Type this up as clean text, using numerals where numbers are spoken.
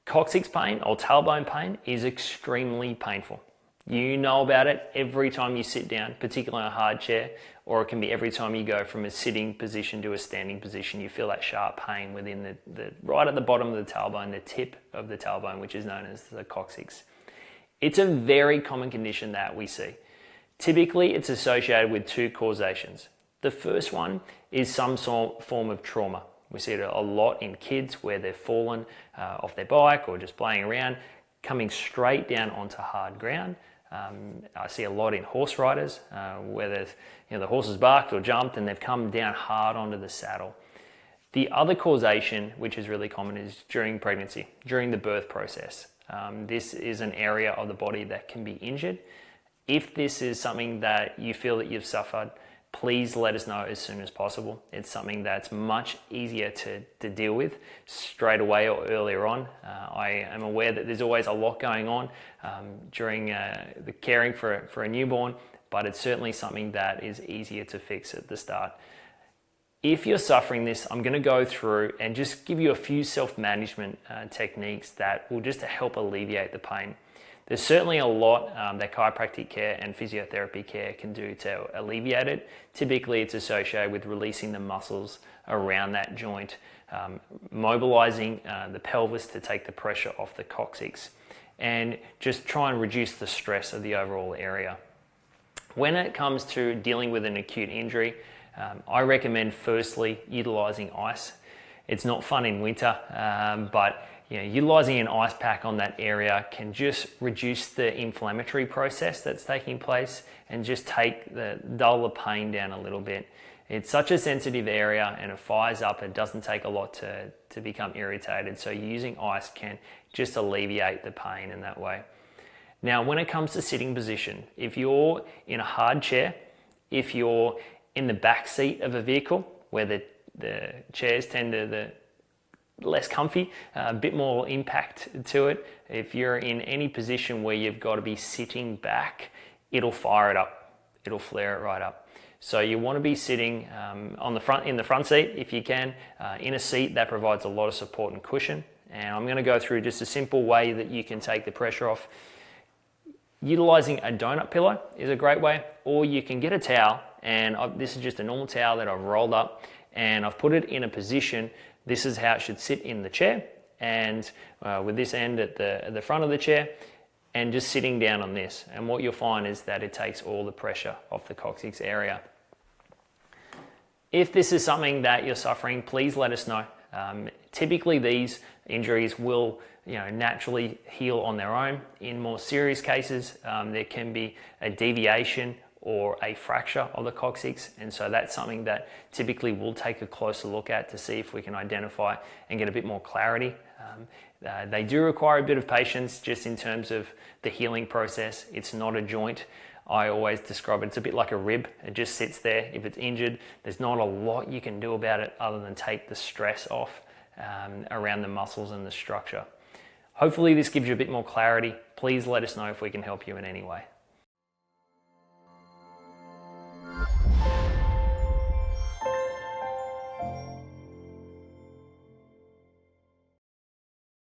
Coccyx pain or tailbone pain is extremely painful. You know about it every time you sit down, particularly on a hard chair, or it can be every time you go from a sitting position to a standing position. You feel that sharp pain within the right at the bottom of the tailbone, the tip of the tailbone, which is known as the coccyx. It's a very common condition that we see. Typically, it's associated with two causations. The first one is some form of trauma. We see it a lot in kids where they've fallen off their bike or just playing around, coming straight down onto hard ground. I see a lot in horse riders where the horse has barked or jumped and they've come down hard onto the saddle. The other causation, which is really common, is during pregnancy, during the birth process. This is an area of the body that can be injured. If this is something that you feel that you've suffered, please let us know as soon as possible. It's something that's much easier to deal with straight away or earlier on. I am aware that there's always a lot going on during the caring for a newborn, but it's certainly something that is easier to fix at the start. If you're suffering this, I'm going to go through and just give you a few self-management techniques that will just help alleviate the pain. There's certainly a lot that chiropractic care and physiotherapy care can do to alleviate it. Typically, it's associated with releasing the muscles around that joint, mobilizing the pelvis to take the pressure off the coccyx, and just try and reduce the stress of the overall area. When it comes to dealing with an acute injury, I recommend firstly utilizing ice. It's not fun in winter, but utilizing an ice pack on that area can just reduce the inflammatory process that's taking place and just dull the pain down a little bit. It's such a sensitive area and it fires up. It doesn't take a lot to become irritated. So using ice can just alleviate the pain in that way. Now, when it comes to sitting position, if you're in a hard chair, if you're in the back seat of a vehicle where the chairs tend to less comfy, a bit more impact to it. If you're in any position where you've got to be sitting back, it'll fire it up. It'll flare it right up. So you want to be sitting in the front seat if you can, in a seat that provides a lot of support and cushion. And I'm going to go through just a simple way that you can take the pressure off. Utilizing a donut pillow is a great way, or you can get a towel, and this is just a normal towel that I've rolled up and I've put it in a position. This is how it should sit in the chair, and with this end at the front of the chair, and just sitting down on this. And what you'll find is that it takes all the pressure off the coccyx area. If this is something that you're suffering, please let us know. Typically these injuries will naturally heal on their own. In more serious cases, there can be a deviation or a fracture of the coccyx, and so that's something that typically we'll take a closer look at to see if we can identify and get a bit more clarity. They do require a bit of patience just in terms of the healing process. It's not a joint. I always describe it's a bit like a rib. It just sits there. If it's injured, there's not a lot you can do about it other than take the stress off around the muscles and the structure. Hopefully this gives you a bit more clarity. Please let us know if we can help you in any way.